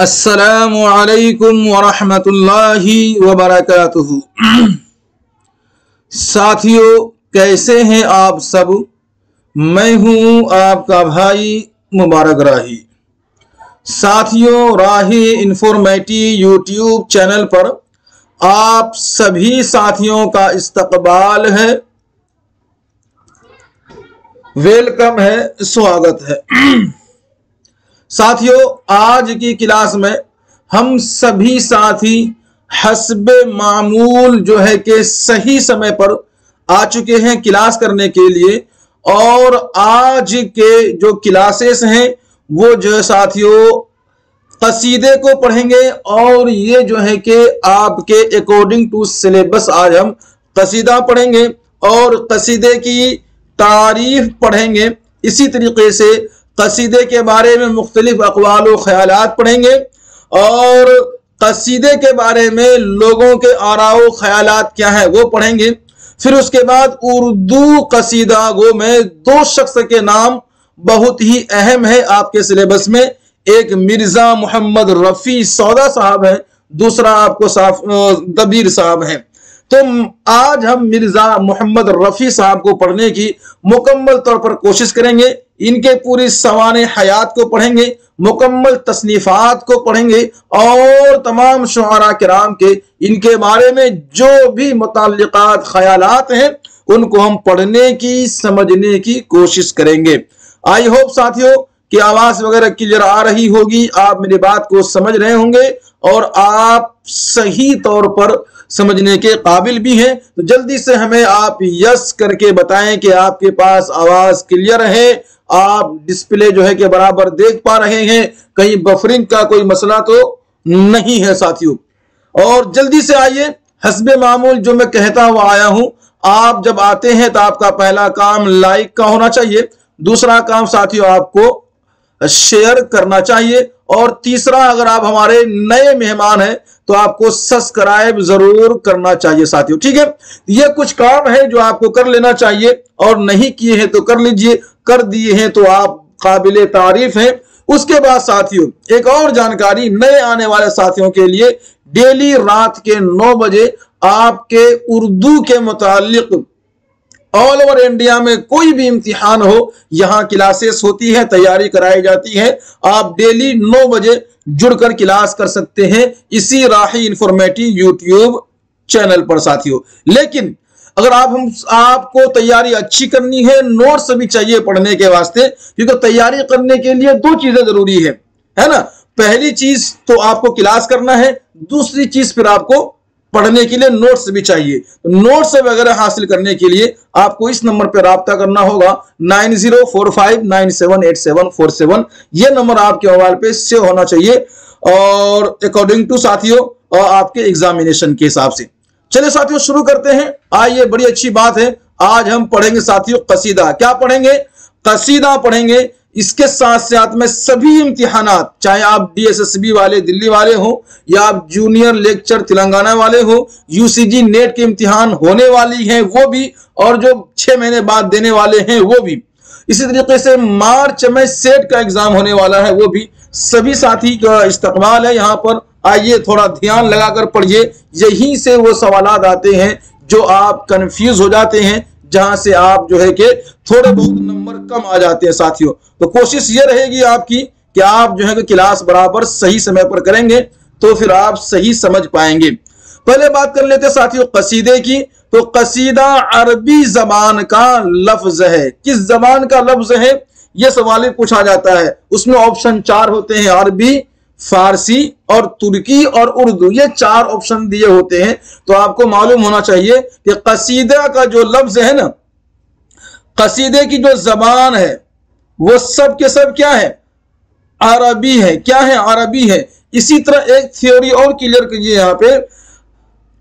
अस्सलामु अलैकुम वरहमतुल्लाहि वबरकातुहू। साथियों, कैसे हैं आप सब? मैं हूं आपका भाई मुबारक राही। साथियों, राही इंफॉर्मेटिव यूट्यूब चैनल पर आप सभी साथियों का इस्तकबाल है, वेलकम है, स्वागत है। साथियों, आज की क्लास में हम सभी साथी हस्बे मामूल जो है कि सही समय पर आ चुके हैं क्लास करने के लिए। और आज के जो क्लासेस हैं वो जो है साथियों कसीदे को पढ़ेंगे, और ये जो है कि आपके अकॉर्डिंग टू सिलेबस आज हम कसीदा पढ़ेंगे और कसीदे की तारीफ पढ़ेंगे। इसी तरीके से कसीदे के बारे में मुख्तलिफ अक़वाल व ख़यालात पढ़ेंगे और कसीदे के बारे में लोगों के आरा व ख़यालात क्या है वो पढ़ेंगे। फिर उसके बाद उर्दू कसीदा गो में दो शख्स के नाम बहुत ही अहम है आपके सिलेबस में। एक मिर्जा मोहम्मद रफ़ी सौदा साहब है, दूसरा आपको दबीर साहब है। तो आज हम मिर्जा मोहम्मद रफ़ी साहब को पढ़ने की मुकम्मल तौर पर कोशिश करेंगे। इनके पूरी सवाने हयात को पढ़ेंगे, मुकम्मल तसनीफात को पढ़ेंगे और तमाम शुआरा किराम के इनके बारे में जो भी मुताल्लिकात ख़यालात हैं उनको हम पढ़ने की समझने की कोशिश करेंगे। आई होप साथियों कि आवाज़ वगैरह क्लियर आ रही होगी, आप मेरी बात को समझ रहे होंगे और आप सही तौर पर समझने के काबिल भी हैं। तो जल्दी से हमें आप यस करके बताएं कि आपके पास आवाज़ क्लियर है, आप डिस्प्ले जो है कि बराबर देख पा रहे हैं, कहीं बफरिंग का कोई मसला तो नहीं है साथियों। और जल्दी से आइए, हस्बे मामूल जो मैं कहता हुआ आया हूं, आप जब आते हैं तो आपका पहला काम लाइक का होना चाहिए, दूसरा काम साथियों आपको शेयर करना चाहिए, और तीसरा अगर आप हमारे नए मेहमान हैं तो आपको सब्सक्राइब जरूर करना चाहिए साथियों। ठीक है, ये कुछ काम है जो आपको कर लेना चाहिए, और नहीं किए हैं तो कर लीजिए, कर दिए हैं तो आप काबिले तारीफ हैं। उसके बाद साथियों एक और जानकारी नए आने वाले साथियों के लिए, डेली रात के 9 बजे आपके उर्दू के मुतालिक ऑल ओवर इंडिया में कोई भी इम्तिहान हो, यहाँ क्लासेस होती है, तैयारी कराई जाती है। आप डेली 9 बजे जुड़कर क्लास कर सकते हैं इसी राही इंफॉर्मेटिव यूट्यूब चैनल पर साथियों। लेकिन अगर आपको तैयारी अच्छी करनी है, नोट्स भी चाहिए पढ़ने के वास्ते, क्योंकि तैयारी करने के लिए दो चीजें जरूरी है ना। पहली चीज तो आपको क्लास करना है, दूसरी चीज फिर आपको पढ़ने के लिए नोट्स भी चाहिए। तो नोट्स वगैरह हासिल करने के लिए आपको इस नंबर पर राब्ता करना होगा 9045978747। ये नंबर आपके मोबाइल पे सेव होना चाहिए और अकॉर्डिंग टू साथियों और आपके एग्जामिनेशन के हिसाब से। चलिए साथियों शुरू करते हैं। आइए, बड़ी अच्छी बात है, आज हम पढ़ेंगे साथियों कसीदा। क्या पढ़ेंगे? कसीदा पढ़ेंगे। इसके साथ साथ में सभी इम्तिहानात, चाहे आप DSSB वाले दिल्ली वाले हो या आप जूनियर लेक्चर तेलंगाना वाले हो, UCG नेट के इम्तिहान होने वाली हैं वो भी, और जो 6 महीने बाद देने वाले हैं वो भी। इसी तरीके से मार्च में सेट का एग्जाम होने वाला है, वो भी। सभी साथी का इस्तकबाल है यहाँ पर। आइए थोड़ा ध्यान लगाकर पढ़िए, यहीं से वो सवालात आते हैं जो आप कंफ्यूज हो जाते हैं, जहां से आप जो है कि थोड़े बहुत नंबर कम आ जाते हैं साथियों। तो कोशिश ये रहेगी आपकी कि आप जो है कि क्लास बराबर सही समय पर करेंगे तो फिर आप सही समझ पाएंगे। पहले बात कर लेते हैं साथियों कसीदे की। तो कसीदा अरबी जबान का लफ्ज है। किस जबान का लफ्ज है यह सवाल पूछा जाता है। उसमें ऑप्शन 4 होते हैं, अरबी, फारसी और तुर्की और उर्दू, ये 4 ऑप्शन दिए होते हैं। तो आपको मालूम होना चाहिए कि कसीदा का जो लफ्ज है ना, कसीदे की जो जबान है वो सब के सब क्या है? अरबी है। क्या है? अरबी है। इसी तरह एक थ्योरी और क्लियर कीजिए यहाँ पे,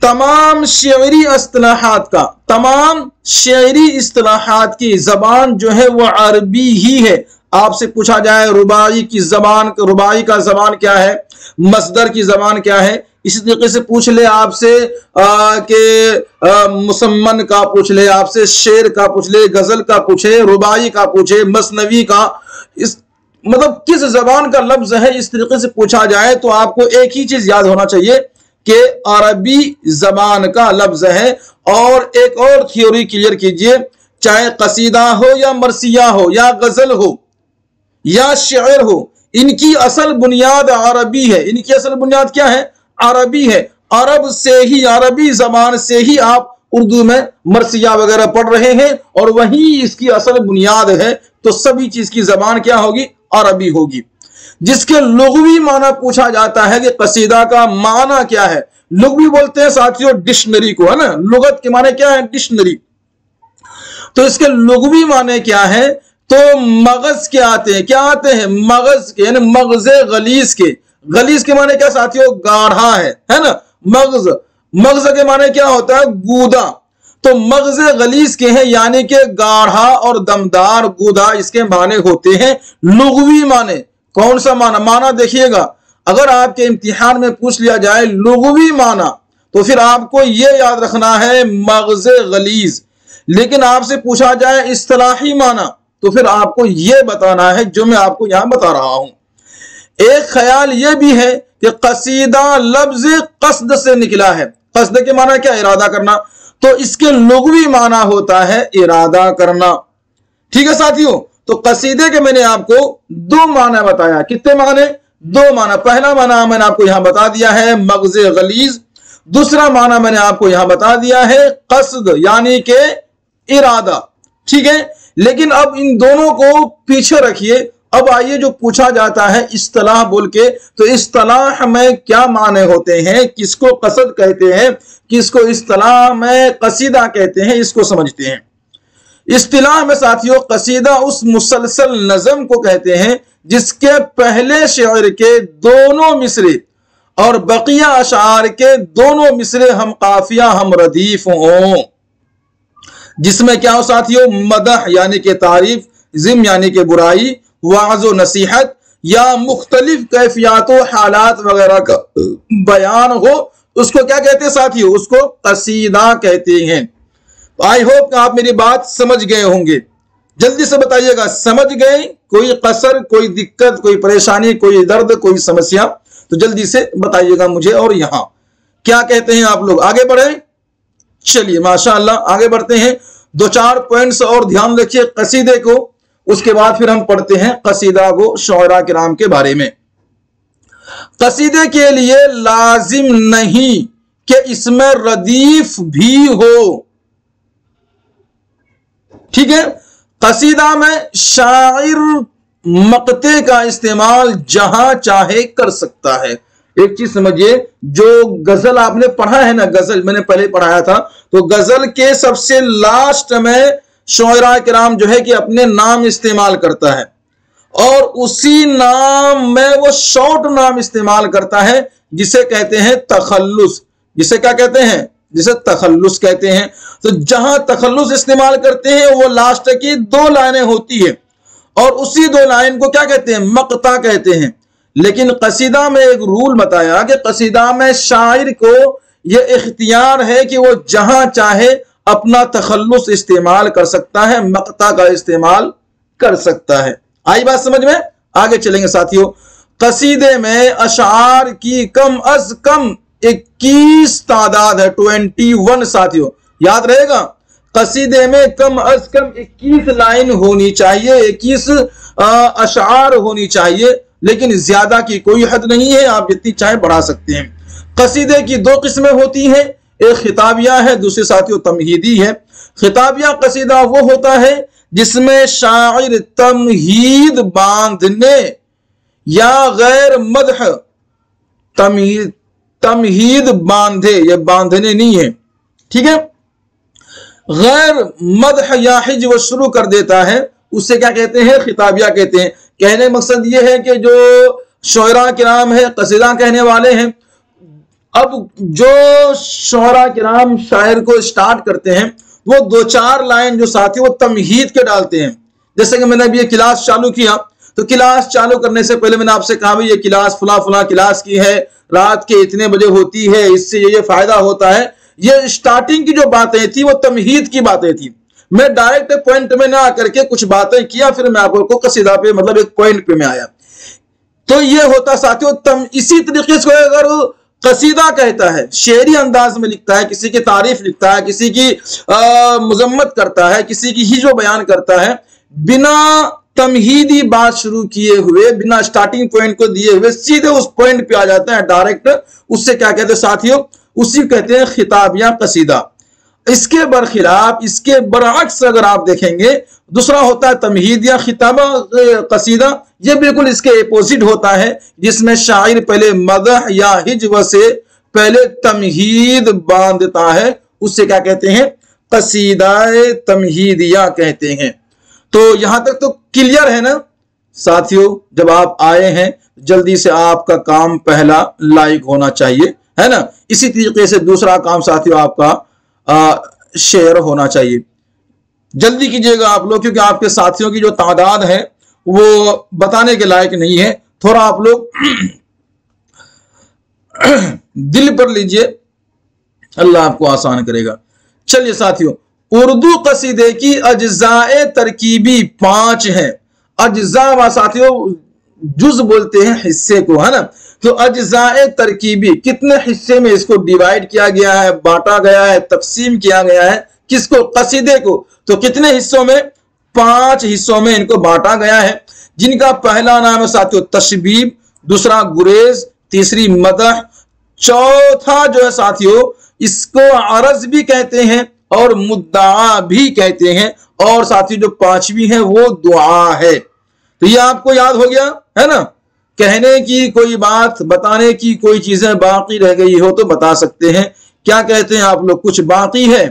तमाम शेरी इस्तिलाहात की जबान जो है वो अरबी ही है। आपसे पूछा जाए रुबाई का जबान क्या है, मसदर की जबान क्या है, इसी तरीके से पूछ ले आपसे मुसम्मन का पूछ ले, आपसे शेर का पूछ ले, गजल का पूछे, रुबाई का पूछे, मसनवी का, इस मतलब किस जबान का लफ्ज है, इस तरीके से पूछा जाए तो आपको एक ही चीज याद होना चाहिए कि अरबी जबान का लफ्ज है। और एक और थ्योरी क्लियर कीजिए, चाहे कसीदा हो या मरसिया हो या गजल हो या शेर हो, इनकी असल बुनियाद अरबी है। इनकी असल बुनियाद क्या है? अरबी है। अरब से ही, अरबी जबान से ही आप उर्दू में मरसिया वगैरह पढ़ रहे हैं और वही इसकी असल बुनियाद है। तो सभी चीज की जबान क्या होगी? अरबी होगी। जिसके लुग़वी माना पूछा जाता है कि कसीदा का माना क्या है, लुग़वी बोलते हैं साथियों डिक्शनरी को, है ना। लुगत के माने क्या है? डिक्शनरी। तो इसके लुग़वी माने क्या है? तो मगज के आते हैं। क्या आते हैं? मगज के, यानी मगज़े गलीज के। गलीज के माने क्या साथियों? गाढ़ा है ना। मगज के माने क्या होता है? गूदा। तो मगज़े गलीज के हैं, यानी कि गाढ़ा और दमदार, गूदा, इसके माने होते हैं। लुग़वी माने कौन सा माना? माना देखिएगा, अगर आपके इम्तिहान में पूछ लिया जाए लुग़वी माना तो फिर आपको यह याद रखना है मगज़े गलीज। लेकिन आपसे पूछा जाए इस्तिलाही माना तो फिर आपको यह बताना है जो मैं आपको यहां बता रहा हूं। एक ख्याल यह भी है कि कसीदा लफ्ज कस्द से निकला है। कस्द के माना क्या? इरादा करना। तो इसके लुग़वी माना होता है इरादा करना। ठीक है साथियों, तो कसीदे के मैंने आपको दो माना बताया। कितने माने? दो माना। पहला माना मैंने आपको यहां बता दिया है मगज़े गलीज, दूसरा माना मैंने आपको यहां बता दिया है कस्द, यानी के इरादा। ठीक है, लेकिन अब इन दोनों को पीछे रखिए। अब आइए जो पूछा जाता है इस्तिलाह बोल के, तो इस्तिलाह में क्या माने होते हैं, किसको कसद कहते हैं, किसको इस्तिलाह में कसीदा कहते हैं, इसको समझते हैं। इस्तिलाह में साथियों कसीदा उस मुसलसल नज़म को कहते हैं जिसके पहले शेर के दोनों मिसरे और बकिया अशार के दोनों मिसरे हम काफिया हम रदीफ हों। जिसमें क्या हो साथियों? मदह यानी कि तारीफ, जिम यानी कि बुराई, वाज़ो नसीहत या मुख्तलिफ कैफियत हालात वगैरह का बयान हो, उसको क्या कहते हैं साथियों? उसको कसीदा कहते हैं। आई होप आप मेरी बात समझ गए होंगे। जल्दी से बताइएगा, समझ गए? कोई कसर, कोई दिक्कत, कोई परेशानी, कोई दर्द, कोई समस्या, तो जल्दी से बताइएगा मुझे। और यहां क्या कहते हैं आप लोग? आगे बढ़े, चलिए माशाअल्लाह आगे बढ़ते हैं। दो चार पॉइंट्स और ध्यान रखिए कसीदे को, उसके बाद फिर हम पढ़ते हैं कसीदा को शुअरा किराम के बारे में। कसीदे के लिए लाजिम नहीं कि इसमें रदीफ भी हो। ठीक है, कसीदा में शायर मकते का इस्तेमाल जहां चाहे कर सकता है। एक चीज समझिए, जो गजल आपने पढ़ा है ना, गजल मैंने पहले पढ़ाया था, तो गजल के सबसे लास्ट में शुअरा किराम जो है कि अपने नाम इस्तेमाल करता है और उसी नाम में वो शॉर्ट नाम इस्तेमाल करता है जिसे कहते हैं तखल्लुस। जिसे क्या कहते हैं? जिसे तखल्लुस कहते हैं। तो जहां तखल्लुस इस्तेमाल करते हैं वो लास्ट की दो लाइनें होती है और उसी दो लाइन को क्या कहते हैं? मकता कहते हैं। लेकिन कसीदा में एक रूल बताया कि कसीदा में शायर को यह इख्तियार है कि वो जहां चाहे अपना तखल्लुस इस्तेमाल कर सकता है, मकता का इस्तेमाल कर सकता है। आई बात समझ में? आगे चलेंगे साथियों। कसीदे में अशार की कम अज कम 21 तादाद है, 21 साथियों, याद रहेगा। कसीदे में कम अज कम 21 लाइन होनी चाहिए, 21 अशार होनी चाहिए, लेकिन ज्यादा की कोई हद नहीं है, आप जितनी चाहे बढ़ा सकते हैं। कसीदे की दो किस्में होती हैं, एक खिताबिया है, दूसरी साथियों तमहीदी है। खिताबिया कसीदा वो होता है जिसमें शायर तमहीद बांधने या गैर मदह, तमहीद बांधे, या बांधने नहीं है, ठीक है, गैर मदह या हिज वो शुरू कर देता है, उससे क्या कहते हैं? खिताबिया कहते हैं। कहने का मकसद ये है कि जो शुअरा किराम है, कसीदा कहने वाले हैं, अब जो शुअरा किराम शायर को स्टार्ट करते हैं वो दो चार लाइन जो साथी वो तमहीद के डालते हैं। जैसे कि मैंने अभी ये क्लास चालू किया, तो क्लास चालू करने से पहले मैंने आपसे कहा भाई ये क्लास फला फला क्लास की है, रात के इतने बजे होती है, इससे ये फायदा होता है। ये स्टार्टिंग की जो बातें थी वो तमहीद की बातें थी। मैं डायरेक्ट पॉइंट में ना आकर के कुछ बातें किया, फिर मैं आपको कसीदा पे मतलब एक पॉइंट पे मैं आया। तो ये होता साथियों इसी तरीके से अगर कसीदा कहता है, शेरी अंदाज में लिखता है, किसी की तारीफ लिखता है, किसी की मजम्मत करता है, किसी की हिजो बयान करता है, बिना तमहीदी बात शुरू किए हुए, बिना स्टार्टिंग पॉइंट को दिए हुए सीधे उस पॉइंट पे आ जाता है डायरेक्ट, उससे क्या कहते हैं साथियों, उसी कहते हैं खिताब या कसीदा। इसके बरखिलाफ, इसके बरअक्स अगर आप देखेंगे, दूसरा होता है तमहीद या खिताबा कसीदा, ये बिल्कुल इसके अपोजिट होता है, जिसमें शायर पहले मदह या हिज्व से पहले तमहीद बांधता है, उससे क्या कहते हैं, कसीदा तमहीदिया कहते हैं। तो यहां तक तो क्लियर है ना साथियों। जब आप आए हैं जल्दी से आपका काम पहला लाइक होना चाहिए, है ना। इसी तरीके से दूसरा काम साथियों आपका शेयर होना चाहिए। जल्दी कीजिएगा आप लोग, क्योंकि आपके साथियों की जो तादाद है वो बताने के लायक नहीं है। थोड़ा आप लोग दिल पर लीजिए, अल्लाह आपको आसान करेगा। चलिए साथियों, उर्दू कसीदे की अज्जाए तरकीबी 5 हैं। अज्जा साथियों जुज बोलते हैं हिस्से को, है ना। तो अज्जाए तरकीबी कितने हिस्से में इसको डिवाइड किया गया है, बांटा गया है, तकसीम किया गया है, किसको, कसीदे को। तो कितने हिस्सों में, 5 हिस्सों में इनको बांटा गया है, जिनका पहला नाम है साथियों तशबीब, दूसरा गुरेज, तीसरी मदह, चौथा जो है साथियों इसको अरज भी कहते हैं और मुद्दा भी कहते हैं, और साथियों जो 5वीं है वो दुआ है। तो ये आपको याद हो गया है ना। कहने की कोई बात, बताने की कोई चीजें बाकी रह गई हो तो बता सकते हैं। क्या कहते हैं आप लोग, कुछ बाकी है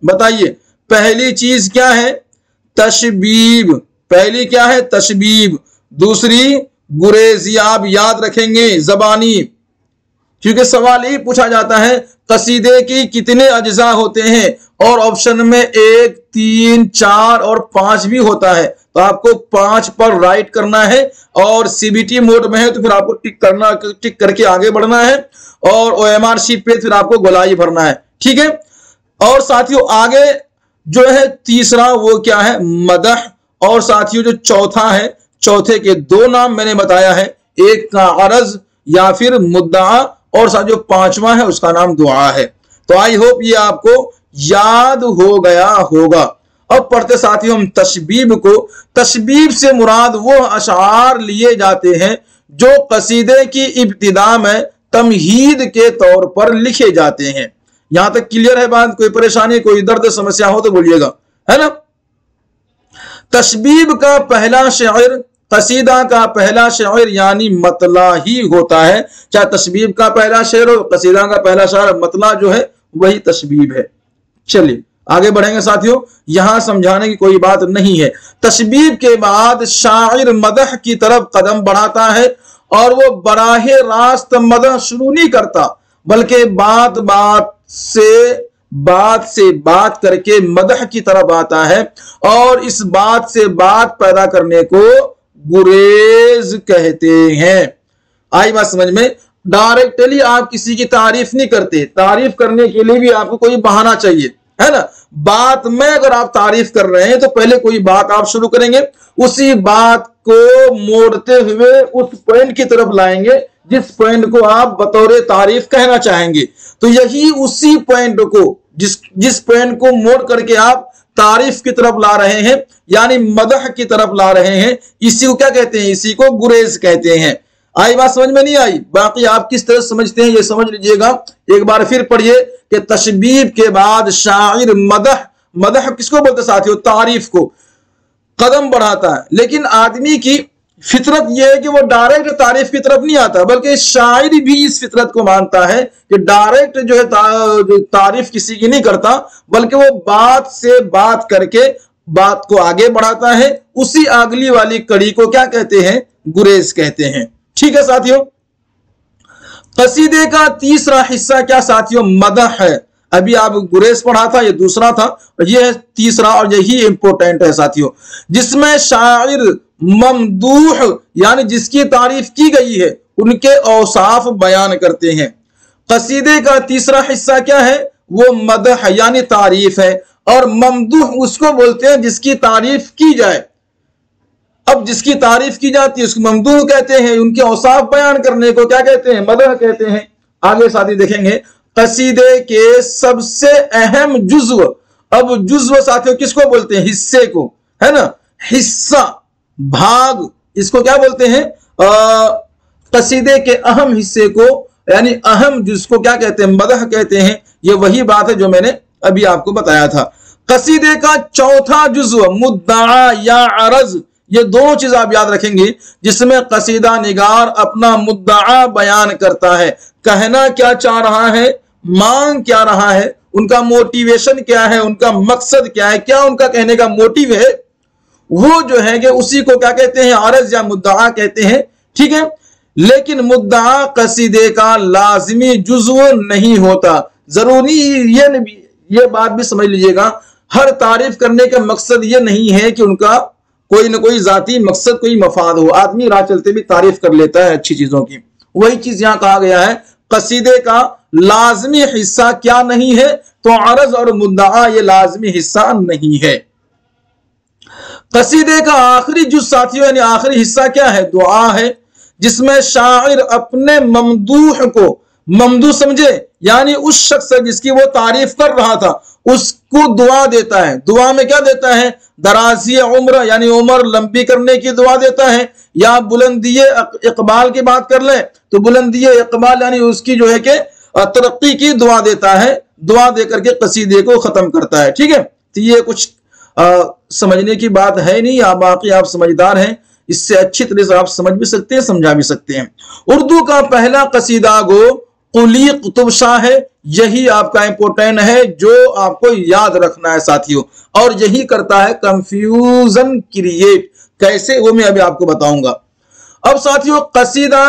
बताइए। पहली चीज क्या है, तशबीब। पहली क्या है, तशबीब। दूसरी गुरेज, आप याद रखेंगे जबानी, क्योंकि सवाल ही पूछा जाता है कसीदे की कितने अज्जा होते हैं, और ऑप्शन में 1, 3, 4 और 5 भी होता है। तो आपको 5 पर राइट करना है, और सीबीटी मोड में है तो फिर आपको टिक करके आगे बढ़ना है, और ओएमआर शीट पे फिर आपको गोलाई भरना है, ठीक है। और साथियों आगे जो है तीसरा वो क्या है, मदह। और साथियों जो चौथा है, चौथे के 2 नाम मैंने बताया है, एक का अरज या फिर मुद्दा, और साथियों 5वां है उसका नाम दुआ है। तो आई होप ये आपको याद हो गया होगा। अब पढ़ते साथियों हम तशबीब को। तशबीब से मुराद वो अशार लिए जाते हैं जो कसीदे की इब्तिदा में तमहीद के तौर पर लिखे जाते हैं। यहां तक क्लियर है बात, कोई परेशानी, कोई दर्द समस्या हो तो बोलिएगा, है ना। तशबीब का पहला शेर, कसीदा का पहला शेर यानी मतला ही होता है। चाहे तशबीब का पहला शेर हो, कसीदा का पहला शेर, मतला जो है वही तशबीब है। चलिए आगे बढ़ेंगे साथियों, यहां समझाने की कोई बात नहीं है। तशबीब के बाद शायर मदह की तरफ कदम बढ़ाता है, और वो बराहे रास्त मदह शुरू नहीं करता, बल्कि बात से बात करके मदह की तरफ आता है, और इस बात से बात पैदा करने को गुरेज कहते हैं। आई बात समझ में। डायरेक्टली आप किसी की तारीफ नहीं करते, तारीफ करने के लिए भी आपको कोई बहाना चाहिए, है ना। बात में अगर आप तारीफ कर रहे हैं तो पहले कोई बात आप शुरू करेंगे, उसी बात को मोड़ते हुए उस पॉइंट की तरफ लाएंगे जिस पॉइंट को आप बतौर तारीफ कहना चाहेंगे। तो यही उसी पॉइंट को, जिस पॉइंट को मोड़ करके आप तारीफ की तरफ ला रहे हैं, यानी मदह की तरफ ला रहे हैं, इसी को क्या कहते हैं, इसी को गुरेज कहते हैं। आई बात समझ में नहीं आई? बाकी आप किस तरह समझते हैं ये समझ लीजिएगा। एक बार फिर पढ़िए कि तशबीब के बाद शायर मदह किसको बोलते साथियों, तारीफ को कदम बढ़ाता है। लेकिन आदमी की फितरत यह है कि वो डायरेक्ट तारीफ की तरफ नहीं आता, बल्कि शायर भी इस फितरत को मानता है कि डायरेक्ट जो है तारीफ किसी की नहीं करता, बल्कि वो बात से बात करके बात को आगे बढ़ाता है। उसी अगली वाली कड़ी को क्या कहते हैं, गुरेज कहते हैं। ठीक है साथियों। कसीदे का तीसरा हिस्सा क्या साथियों, मदह है। अभी आप गुरेज पढ़ा था, ये दूसरा था, ये है तीसरा, और यही इंपॉर्टेंट है साथियों, जिसमें शायर ममदूह यानी जिसकी तारीफ की गई है उनके औसाफ बयान करते हैं। कसीदे का तीसरा हिस्सा क्या है, वो मदह यानी तारीफ है, और ममदूह उसको बोलते हैं जिसकी तारीफ की जाए। अब जिसकी तारीफ की जाती है उसको ममदूह कहते हैं। उनके औसाफ बयान करने को क्या कहते हैं? मदह कहते हैं। आगे साथी देखेंगे कसीदे के सबसे अहम जुज्व। अब जुज्व साथियों किसको बोलते हैं? हिस्से को, है ना, हिस्सा, भाग, इसको क्या बोलते हैं? कसीदे के अहम हिस्से को यानी अहम जुज़ को क्या कहते हैं? मदह कहते हैं। ये वही बात है जो मैंने अभी आपको बताया था। कसीदे का चौथा जुज़्व मुद्दा या अरज, ये दोनों चीज आप याद रखेंगे, जिसमें कसीदा निगार अपना मुद्दा बयान करता है, कहना क्या चाह रहा है, मांग क्या रहा है, उनका मोटिवेशन क्या है, उनका मकसद क्या है, क्या उनका कहने का मोटिव है, वो जो है कि उसी को क्या कहते हैं? अरज या मुद्दा कहते हैं। ठीक है, लेकिन मुद्दा कसीदे का लाजिमी जुज़्व नहीं होता। जरूरी ये बात भी समझ लीजिएगा, हर तारीफ करने का मकसद ये नहीं है कि उनका कोई ना कोई जाती मकसद, कोई मफाद हो। आदमी राह चलते भी तारीफ कर लेता है अच्छी चीजों की। वही चीज यहां कहा गया है, कसीदे का लाजमी हिस्सा क्या नहीं है? तो अरज और मुद्दा ये लाजमी हिस्सा नहीं है। कसीदे का आखिरी जुज़ साथियों यानी आखिरी हिस्सा क्या है? दुआ है, जिसमें शायर अपने ममदूह को, ममदूह समझे यानी उस शख्स जिसकी वो तारीफ कर रहा था उसको दुआ देता है। दुआ में क्या देता है? दराज़ी उम्र यानी उम्र लंबी करने की दुआ देता है, या बुलंदी इकबाल की बात कर ले तो बुलंदी इकबाल यानी उसकी जो है कि तरक्की की दुआ देता है। दुआ देकर के कसीदे को खत्म करता है। ठीक है, तो ये कुछ समझने की बात है नहीं, आप बाकी आप समझदार हैं, इससे अच्छी तरह से आप समझ भी सकते हैं, समझा भी सकते हैं। उर्दू का पहला कसीदा गो कुली कुतुब शाह है। यही आपका इंपोर्टेंट है जो आपको याद रखना है साथियों, और यही करता है कंफ्यूजन क्रिएट। कैसे, वो मैं अभी आपको बताऊंगा। अब साथियों कसीदा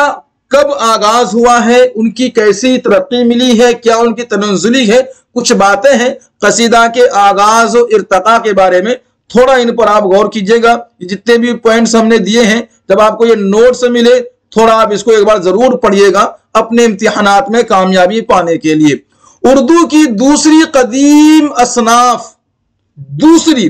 कब आगाज हुआ है, उनकी कैसी तरक्की मिली है, क्या उनकी तनज़्ज़ुली है, कुछ बातें हैं कसीदा के आगाज और इर्तका के बारे में। थोड़ा इन पर आप गौर कीजिएगा। जितने भी पॉइंट्स हमने दिए हैं, जब आपको ये नोट्स मिले थोड़ा आप इसको एक बार जरूर पढ़िएगा अपने इम्तिहानात में कामयाबी पाने के लिए। उर्दू की दूसरी कदीम असनाफ, दूसरी,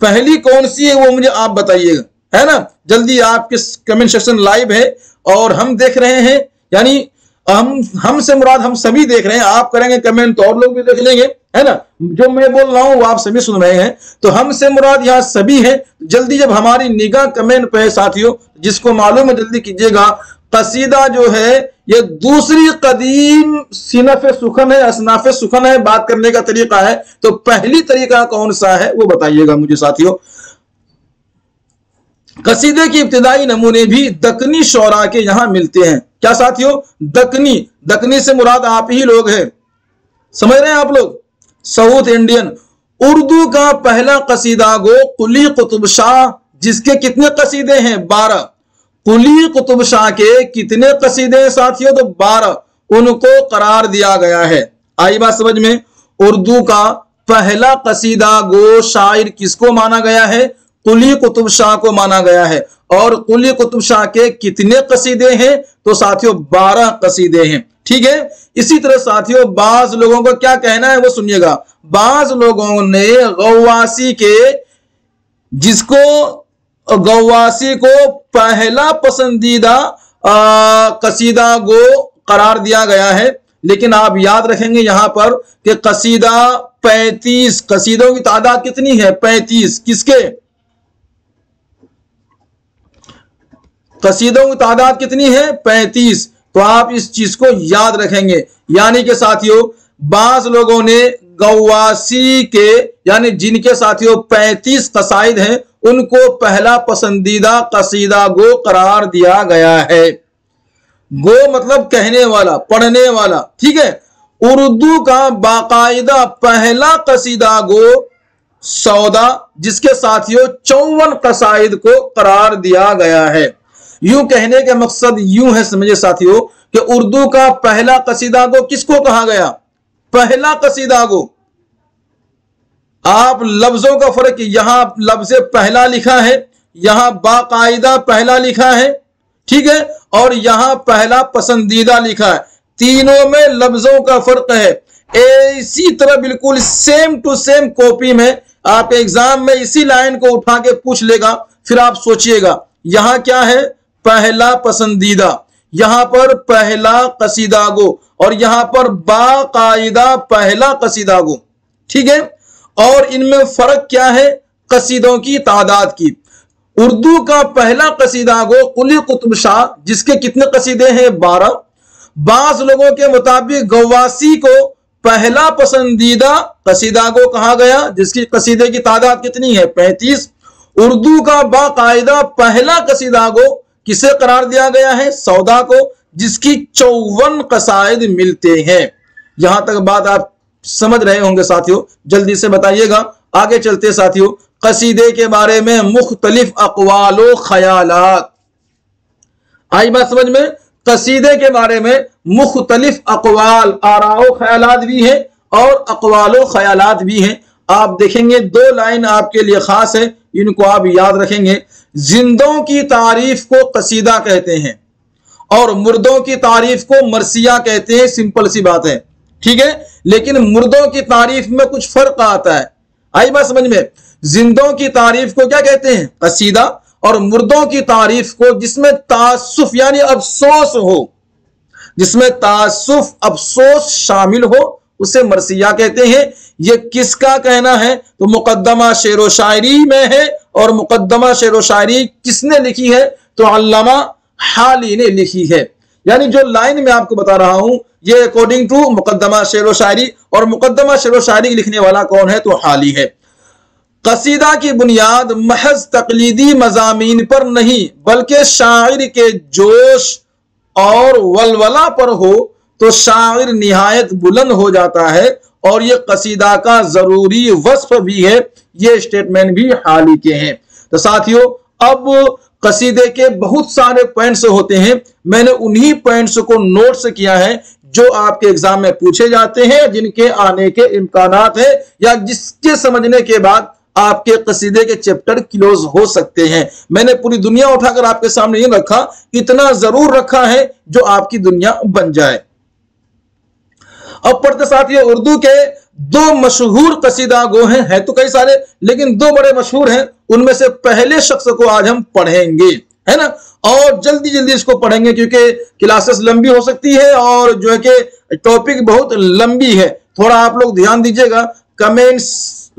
पहली कौन सी है वो मुझे आप बताइएगा, है ना। जल्दी आपके कमेंट सेक्शन लाइव है और हम देख रहे हैं, यानी हमसे मुराद हम सभी देख रहे हैं। आप करेंगे कमेंट तो और लोग भी देख लेंगे, है ना। जो मैं बोल रहा हूं वो आप सभी सुन रहे हैं, तो हमसे मुराद यहाँ सभी है। जल्दी जब हमारी निगाह कमेंट पे है साथियों, जिसको मालूम है जल्दी कीजिएगा। कसीदा जो है ये दूसरी कदीम सिनफ सुखन है, असनाफ सुखन है, बात करने का तरीका है। तो पहली तरीका कौन सा है वो बताइएगा मुझे साथियों। कसीदे की इब्तिदाई नमूने भी दक्कनी शौरा के यहां मिलते हैं। क्या साथियों? दक्कनी, दक्कनी से मुराद आप ही लोग हैं, समझ रहे हैं आप लोग, साउथ इंडियन। उर्दू का पहला कसीदा गो कुली कुतुब शाह, जिसके कितने कसीदे हैं? 12। कुली कुतुब शाह के कितने कसीदे हैं साथियों? तो 12, उनको करार दिया गया है। आई बात समझ में। उर्दू का पहला कसीदा गो शायर किसको माना गया है? कुली कुतुब शाह को माना गया है। और कुली कुतुब शाह के कितने कसीदे हैं? तो साथियों 12 कसीदे हैं। ठीक है, इसी तरह साथियों बाज लोगों को क्या कहना है वो सुनिएगा। बाज लोगों ने गौवासी के, जिसको गौवासी को पहला पसंदीदा कसीदा गो करार दिया गया है, लेकिन आप याद रखेंगे यहां पर कि कसीदा 35, कसीदों की तादाद कितनी है? 35। किसके? कसीदों की तादाद कितनी है? 35। तो आप इस चीज को याद रखेंगे, यानी कि साथियों बाज लोगों ने गौवासी के, यानी जिनके साथियों 35 कसाइद हैं, उनको पहला पसंदीदा कसीदा गो करार दिया गया है। गो मतलब कहने वाला, पढ़ने वाला। ठीक है, उर्दू का बाकायदा पहला कसीदा गो सौदा, जिसके साथियों 54 कसाइद को करार दिया गया है। यूं कहने का मकसद यूं है समझे साथियों कि उर्दू का पहला कसीदा गो किसको कहा गया? पहला कसीदा गो। आप लफ्जों का फर्क, यहां लफ्ज पहला लिखा है, यहां बाकायदा पहला लिखा है, ठीक है, और यहां पहला पसंदीदा लिखा है। तीनों में लफ्जों का फर्क है। इसी तरह बिल्कुल सेम टू सेम कॉपी में आपके एग्जाम में इसी लाइन को उठा के पूछ लेगा। फिर आप सोचिएगा यहां क्या है, पहला पसंदीदा, यहां पर पहला कसीदा गो और यहां पर बाकायदा पहला कसीदा गो, ठीक है। और इनमें फर्क क्या है, कसीदों की तादाद की। उर्दू का पहला कसीदा गो कुली कुतुब शाह, जिसके कितने कसीदे हैं, 12। बास लोगों के मुताबिक गवासी को पहला पसंदीदा कसीदा गो कहा गया, जिसकी कसीदे की तादाद कितनी है, 35। उर्दू का बाकायदा पहला कसीदा गो किसे करार दिया गया है, सौदा को, जिसकी 54 कसाइद मिलते हैं। यहां तक बात आप समझ रहे होंगे साथियों, जल्दी से बताइएगा। आगे चलते साथियों, कसीदे के बारे में मुख्तलिफ अक़वाल ख़यालात। आई बात समझ में, कसीदे के बारे में मुख्तलिफ अक़वाल, आराओ ख़यालात भी है और अक़वाल ख़यालात भी हैं। आप देखेंगे 2 लाइन आपके लिए खास है, इनको आप याद रखेंगे। जिंदों की तारीफ को कसीदा कहते हैं और मुर्दों की तारीफ को मरसिया कहते हैं। सिंपल सी बात है, ठीक है। लेकिन मुर्दों की तारीफ में कुछ फर्क आता है। आई बात समझ में, जिंदों की तारीफ को क्या कहते हैं, कसीदा, और मुर्दों की तारीफ को, जिसमें तासुफ यानी अफसोस हो, जिसमें तासुफ अफसोस शामिल हो, उसे मरसिया कहते हैं। ये किसका कहना है, तो मुकद्दमा शेर व शायरी में है। और मुकद्दमा शेर व शायरी किसने लिखी है, तो अल्लामा हाली ने लिखी है। यानी जो लाइन में आपको बता रहा हूं ये अकॉर्डिंग टू मुकद्दमा शेर व शायरी, और मुकद्दमा शेर व शायरी लिखने वाला कौन है, तो हाली है। कसीदा की बुनियाद महज तकलीदी मजामीन पर नहीं बल्कि शायर के जोश और वलवला पर हो तो शायर निहायत बुलंद हो जाता है, और ये कसीदा का जरूरी वस्फ भी है। ये स्टेटमेंट भी हाली के हैं। तो साथियों, अब कसीदे के बहुत सारे पॉइंट्स होते हैं, मैंने उन्हीं पॉइंट्स को नोट्स किया है जो आपके एग्जाम में पूछे जाते हैं, जिनके आने के इम्कानात है, या जिसके समझने के बाद आपके कसीदे के चैप्टर क्लोज हो सकते हैं। मैंने पूरी दुनिया उठाकर आपके सामने नहीं रखा, इतना जरूर रखा है जो आपकी दुनिया बन जाए। अब पढ़ते साथियों, उर्दू के 2 मशहूर कसीदा गो हैं, तो कई सारे, लेकिन 2 बड़े मशहूर हैं। उनमें से पहले शख्स को आज हम पढ़ेंगे, है ना, और जल्दी जल्दी इसको पढ़ेंगे क्योंकि क्लासेस लंबी हो सकती है और जो है कि टॉपिक बहुत लंबी है। थोड़ा आप लोग ध्यान दीजिएगा, कमेंट्स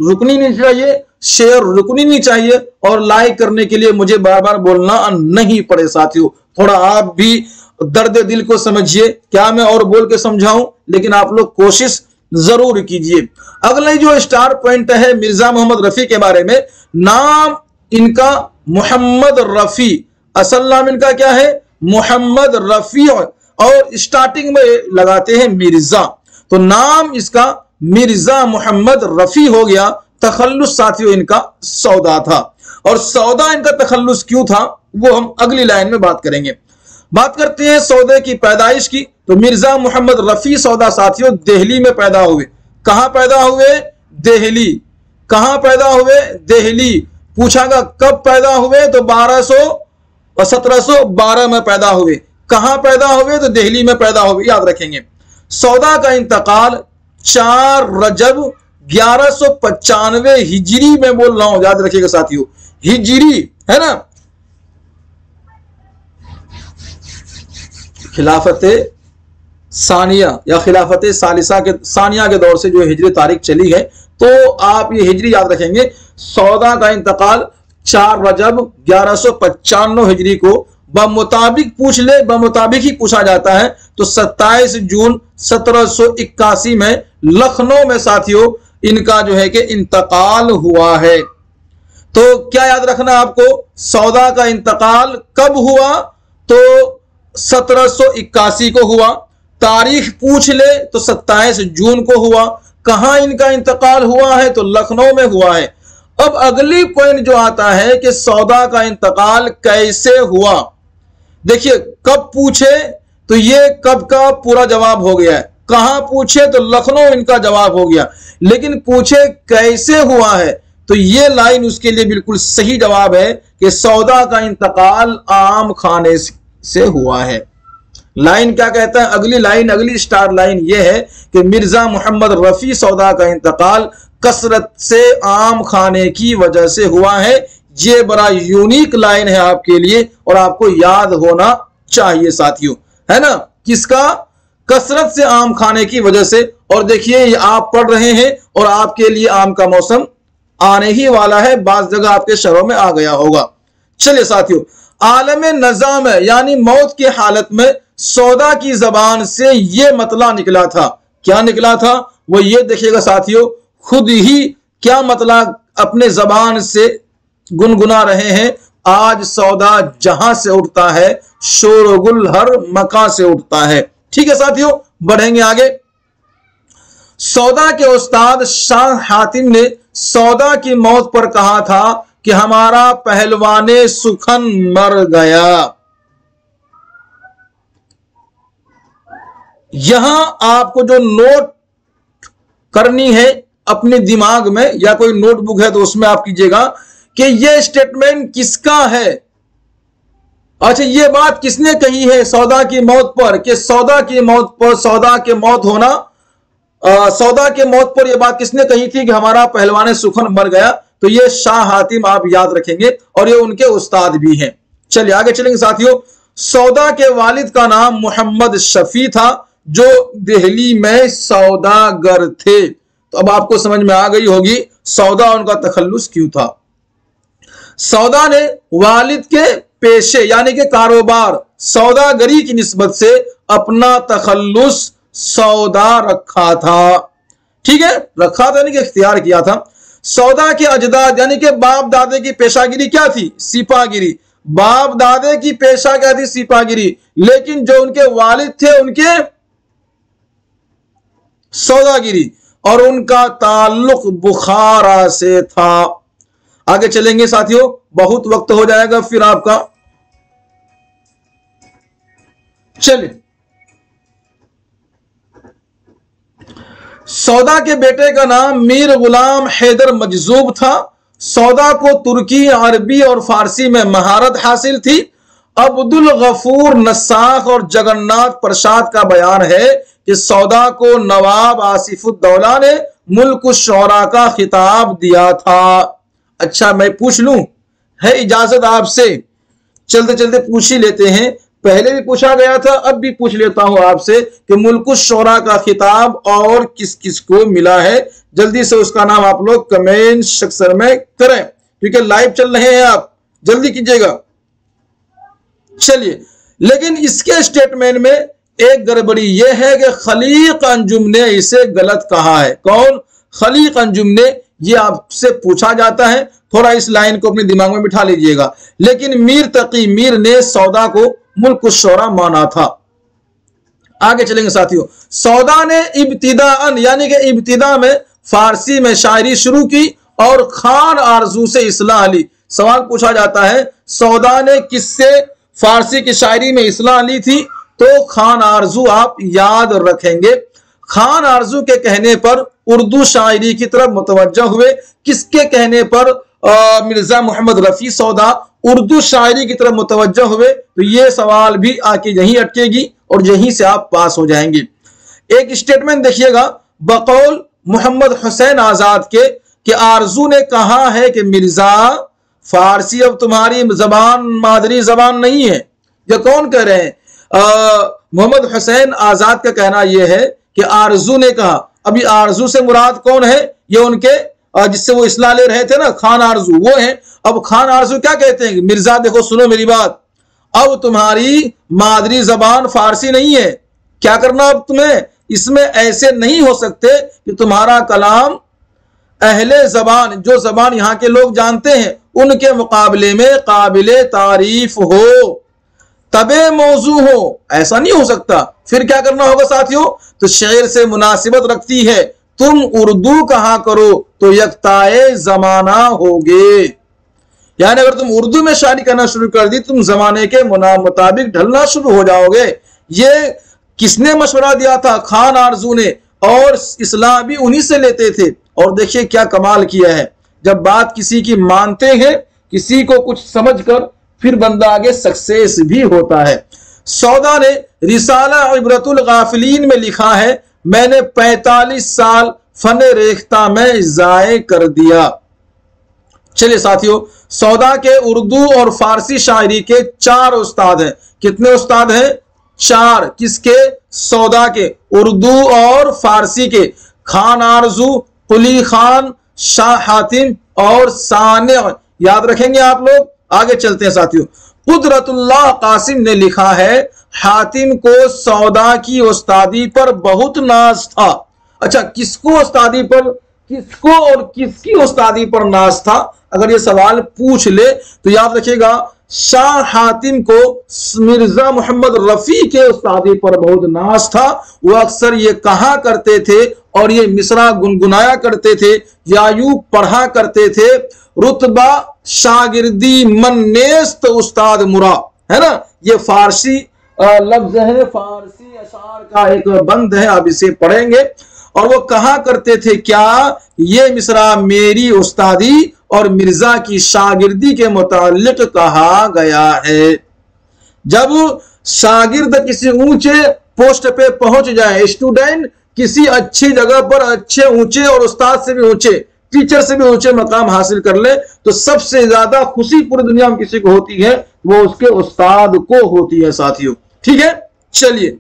रुकनी नहीं चाहिए, शेयर रुकनी नहीं चाहिए, और लाइक करने के लिए मुझे बार बार बोलना नहीं पड़े साथियों। थोड़ा आप भी दर्द दिल को समझिए, क्या मैं और बोल के समझाऊं, लेकिन आप लोग कोशिश जरूर कीजिए। अगला जो स्टार पॉइंट है मिर्जा मोहम्मद रफी के बारे में। नाम इनका मोहम्मद रफी, असल नाम इनका क्या है, मोहम्मद रफी, और स्टार्टिंग में लगाते हैं मिर्जा, तो नाम इसका मिर्जा मोहम्मद रफी हो गया। तखल्लुस साथियों इनका सौदा था, और सौदा इनका तखल्लुस क्यों था वो हम अगली लाइन में बात करेंगे। बात करते हैं सौदे की पैदाइश की। तो मिर्जा मोहम्मद रफी सौदा साथियों दिल्ली में पैदा हुए। कहां पैदा हुए, दिल्ली। कहां पैदा हुए, दिल्ली। पूछागा कब पैदा हुए, तो 1712 में पैदा हुए। कहां पैदा हुए, तो दिल्ली में पैदा हुए, याद रखेंगे। सौदा का इंतकाल 4 रजब 1195 हिजरी में बोल रहा हूं, याद रखिएगा साथियों, हिजरी है ना। खिलाफत सानिया या खिलाफत सानिया के दौर से जो हिजरी तारीख चली है, तो आप ये हिजरी याद रखेंगे। सौदा का इंतकाल 4 रजब 1195 हिजरी को, बमुताबिक पूछ ले, बमुताबिक ही पूछा जाता है, तो 27 जून 1781 में लखनऊ में साथियों इनका जो है कि इंतकाल हुआ है। तो क्या याद रखना आपको, सौदा का इंतकाल कब हुआ, तो 1781 को हुआ। तारीख पूछ ले तो 27 जून को हुआ। कहां इनका इंतकाल हुआ है, तो लखनऊ में हुआ है। अब अगली पॉइंट जो आता है कि सौदा का इंतकाल कैसे हुआ। देखिए, कब पूछे तो ये कब का पूरा जवाब हो गया है, कहां पूछे तो लखनऊ इनका जवाब हो गया, लेकिन पूछे कैसे हुआ है, तो ये लाइन उसके लिए बिल्कुल सही जवाब है कि सौदा का इंतकाल आम खाने से हुआ है। लाइन क्या कहता है, अगली लाइन, अगली स्टार लाइन ये है कि मिर्जा मोहम्मद रफी सौदा का इंतकाल कसरत से आम खाने की वजह से हुआ है। ये बड़ा यूनिक लाइन है आपके लिए और आपको याद होना चाहिए साथियों, है ना। किसका? कसरत से आम खाने की वजह से। और देखिए ये आप पढ़ रहे हैं और आपके लिए आम का मौसम आने ही वाला है, बाज़ जगह आपके शहरों में आ गया होगा। चलिए साथियों, आलम नज़ाम यानी मौत के हालत में सौदा की जबान से ये मतला निकला था। क्या निकला था वो ये देखिएगा साथियों, खुद ही क्या मतला अपने जबान से गुनगुना रहे हैं। आज सौदा जहां से उठता है शोरगुल हर मका से उठता है। ठीक है साथियों, बढ़ेंगे आगे। सौदा के उस्ताद शाह हातिम ने सौदा की मौत पर कहा था कि हमारा पहलवाने सुखन मर गया। यहां आपको जो नोट करनी है अपने दिमाग में, या कोई नोटबुक है तो उसमें आप कीजिएगा कि यह स्टेटमेंट किसका है। अच्छा, ये बात किसने कही है सौदा की मौत पर, कि सौदा की मौत पर, सौदा के मौत होना, सौदा के मौत पर यह बात किसने कही थी कि हमारा पहलवान सुखन मर गया। तो ये शाह हातिम आप याद रखेंगे और ये उनके उस्ताद भी हैं। चलिए आगे चलेंगे साथियों। सौदा के वालिद का नाम मोहम्मद शफी था जो दिल्ली में सौदागर थे। तो अब आपको समझ में आ गई होगी सौदा उनका तखल्लुस क्यों था। सौदा ने वालिद के पेशे यानी कि कारोबार सौदागरी की निस्बत से अपना तखल्लुस सौदा रखा था। ठीक है, रखा था यानी कि इख्तियार किया था। सौदा के अजदाद यानी कि बाप दादे की पेशागिरी क्या थी? सिपागिरी। बाप दादे की पेशा क्या थी? सिपागिरी। लेकिन जो उनके वालिद थे उनके सौदागिरी, और उनका ताल्लुक बुखारा से था। आगे चलेंगे साथियों, बहुत वक्त हो जाएगा फिर आपका। चलिए, सौदा के बेटे का नाम मीर गुलाम हैदर मजजूब था। सौदा को तुर्की, अरबी और फारसी में महारत हासिल थी। अब्दुल गफूर नस्साख और जगन्नाथ प्रसाद का बयान है कि सौदा को नवाब आसिफुद्दौला ने मुल्क शौरा का खिताब दिया था। अच्छा, मैं पूछ लूं, है इजाजत आपसे? चलते चलते पूछ ही लेते हैं, पहले भी पूछा गया था, अब भी पूछ लेता हूं आपसे कि मुल्क शौरा का खिताब और किस किस को मिला है। जल्दी से उसका नाम आप लोग कमेंट सेक्शन में करें, क्योंकि लाइव चल रहे हैं, आप जल्दी कीजिएगा। चलिए, लेकिन इसके स्टेटमेंट में एक गड़बड़ी यह है कि खलीक अंजुम ने इसे गलत कहा है। कौन? खलीक अंजुम ने। ये आपसे पूछा जाता है, थोड़ा इस लाइन को अपने दिमाग में बिठा लीजिएगा। लेकिन मीर तकी मीर ने सौदा को मुल्क शौरा माना था। आगे चलेंगे साथियों। सौदा ने इब्तिदाअन यानी कि इब्तिदा में फारसी में शायरी शुरू की और खान आरजू से इस्लाह ली। सवाल पूछा जाता है, सौदा ने किससे फारसी की शायरी में इस्लाह ली थी? तो खान आरजू आप याद रखेंगे। खान आरजू के कहने पर उर्दू शायरी की तरफ मुतवज्जा हुए। किसके कहने पर मिर्जा मोहम्मद रफी सौदा उर्दू शायरी की तरफ मुतवज्जा हुए? तो ये सवाल भी आके यहीं अटकेगी और यहीं से आप पास हो जाएंगे। एक स्टेटमेंट देखिएगा बकौल मोहम्मद हुसैन आजाद के कि आरजू ने कहा है कि मिर्जा फारसी अब तुम्हारी जबान मादरी जबान नहीं है। ये कौन कह रहे हैं? मोहम्मद हुसैन आजाद का कहना यह है कि आरजू ने कहा। अभी आरजू से मुराद कौन है? ये उनके जिससे वो इस्लाह ले रहे थे ना, खान आरजू वो हैं। अब खान आरजू क्या कहते हैं? मिर्जा देखो, सुनो मेरी बात, अब तुम्हारी मादरी जबान फारसी नहीं है। क्या करना अब तुम्हें? इसमें ऐसे नहीं हो सकते कि तुम्हारा कलाम अहले जबान, जो जबान यहाँ के लोग जानते हैं, उनके मुकाबले में काबिले तारीफ हो, तबे मौजू हो। ऐसा नहीं हो सकता। फिर क्या करना होगा साथियों? तो शेर से मुनासिबत रखती है। तुम उर्दू कहा करो तो यकताए जमाना होगे। यानी अगर तुम उर्दू में शायरी करना शुरू कर दी, तुम जमाने के मुताबिक ढलना शुरू हो जाओगे। ये किसने मशवरा दिया था? खान आरजू ने, और इस्लाह भी उन्हीं से लेते थे। और देखिए क्या कमाल किया है, जब बात किसी की मानते हैं, किसी को कुछ समझकर, फिर बंदा आगे सक्सेस भी होता है। सौदा ने रिसाला इबरतुल गाफिलीन में लिखा है, मैंने 45 साल फन रेख्ता में जाये कर दिया। चलिए साथियों, सौदा के उर्दू और फारसी शायरी के 4 उस्ताद हैं। कितने उस्ताद हैं? 4। किसके? सौदा के, उर्दू और फारसी के। खान आरजू, कुली खान, शाह हातिम और साने। याद रखेंगे आप लोग। आगे चलते हैं साथियों। कुदरतुल्लाह कासिम ने लिखा है, हातिम को सौदा की उस्तादी पर बहुत नाज था। अच्छा, किसको उस्तादी पर, किसको और किसकी उस्तादी पर नाज था? अगर ये सवाल पूछ ले तो याद रखिएगा, शाह हातिम को मिर्जा मोहम्मद रफी के उस्तादी पर बहुत नाज था। वो अक्सर ये कहा करते थे और ये मिसरा गुनगुनाया करते थे या यूं पढ़ा करते थे, रुतबा शागिर्दी मन नेस्त उस्ताद मुरा। है ना, ये फारसी लफ्ज है, फारसी अशार का एक बंद है, आप इसे पढ़ेंगे। और वो कहा करते थे क्या, ये मिसरा मेरी उस्तादी और मिर्जा की शागिर्दी के मुताल्लिक कहा गया है। जब शागिर्द किसी ऊंचे पोस्ट पे पहुंच जाए, स्टूडेंट किसी अच्छी जगह पर अच्छे ऊंचे और उस्ताद से भी ऊंचे, टीचर से भी ऊंचे मकाम हासिल कर ले, तो सबसे ज्यादा खुशी पूरी दुनिया में किसी को होती है, वो उसके उस्ताद को होती है साथियों। ठीक है, चलिए।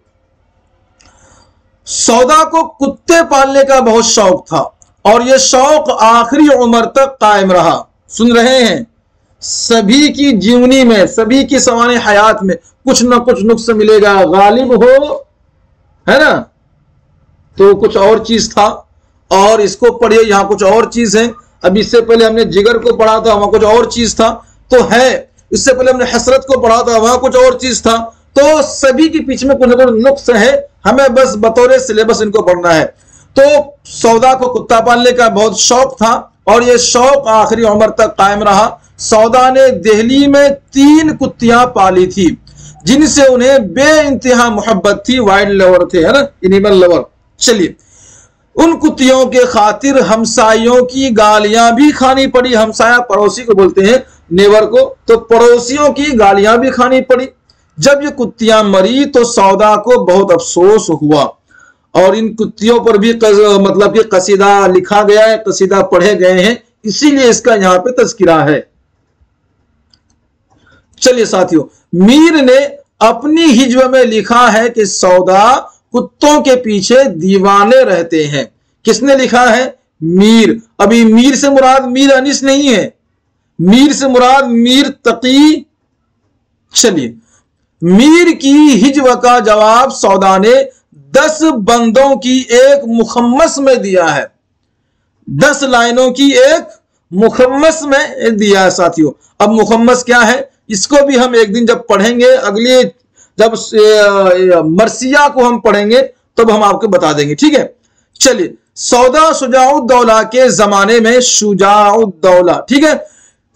सौदा को कुत्ते पालने का बहुत शौक था और यह शौक आखिरी उम्र तक कायम रहा। सुन रहे हैं, सभी की जीवनी में, सभी की सवाने हयात में कुछ ना कुछ नुक्स मिलेगा। गालिब हो, है ना, तो कुछ और चीज था। और इसको पढ़िए, यहां कुछ और चीज है। अब इससे पहले हमने जिगर को पढ़ा था, वहां कुछ और चीज था तो है। इससे पहले हमने हसरत को पढ़ा था, वहां कुछ और चीज था। तो सभी के पीछे में कुछ ना कुछ नुक्स है, हमें बस बतौर सिलेबस इनको पढ़ना है। तो सौदा को कुत्ता पालने का बहुत शौक था और यह शौक आखिरी उम्र तक कायम रहा। सौदा ने दिल्ली में 3 कुत्तियां पाली थी जिनसे उन्हें बेइंतहा मोहब्बत थी। वाइल्ड लवर थे, है ना, एनिमल लवर। चलिए, उन कुत्तियों के खातिर हमसाइयों की गालियां भी खानी पड़ी। हमसाया पड़ोसी को बोलते हैं, नेवर को, तो पड़ोसियों की गालियां भी खानी पड़ी। जब ये कुत्तियां मरी तो सौदा को बहुत अफसोस हुआ और इन कुत्तियों पर भी मतलब कि कसीदा लिखा गया है, कसीदा पढ़े गए हैं, इसीलिए इसका यहां पे तज़किरा है। चलिए साथियों, मीर ने अपनी हिज्व में लिखा है कि सौदा कुत्तों के पीछे दीवाने रहते हैं। किसने लिखा है? मीर। अभी मीर से मुराद मीर अनिस नहीं है, मीर से मुराद मीर तकी। चलिए, मीर की हिज्व का जवाब सौदा ने 10 बंदों की एक मुखम्मस में दिया है। 10 लाइनों की एक मुखम्मस में दिया है साथियों। अब मुखम्मस क्या है, इसको भी हम एक दिन जब पढ़ेंगे, अगले जब मरसिया को हम पढ़ेंगे तब हम आपको बता देंगे। ठीक है, चलिए। सौदा शुजाउद्दौला के जमाने में शुजाउद्दौला, ठीक है,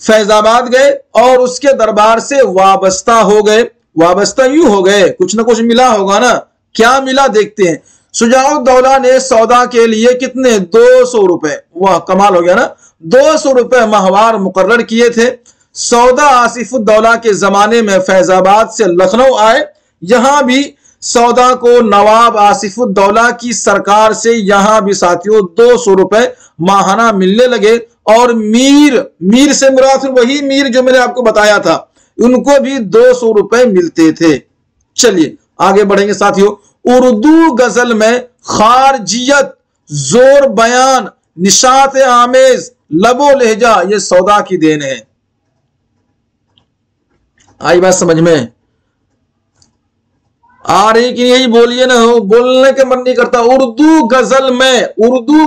फैजाबाद गए और उसके दरबार से वाबस्ता हो गए। वाबस्ता यूं हो गए, कुछ ना कुछ मिला होगा ना, क्या मिला देखते हैं। शुजाउद्दौला ने सौदा के लिए कितने, 200 रुपए, वाह कमाल हो गया ना, 200 रुपए माहवार मुकर्रर किए थे। सौदा आसिफुद्दौला के जमाने में फैजाबाद से लखनऊ आए। यहां भी सौदा को नवाब आसिफुद्दौला की सरकार से यहां भी साथियों 200 रुपए माहाना मिलने लगे। और मीर से मुराद वही मीर जो मैंने आपको बताया था, उनको भी 200 रुपए मिलते थे। चलिए आगे बढ़ेंगे साथियों। उर्दू गजल में खारजियत, जोर बयान, निशात आमेज, लबो लहजा, ये सौदा की देन है। आई बात समझ में आ रही कि यही बोलिए ना, हो बोलने का मन नहीं करता। उर्दू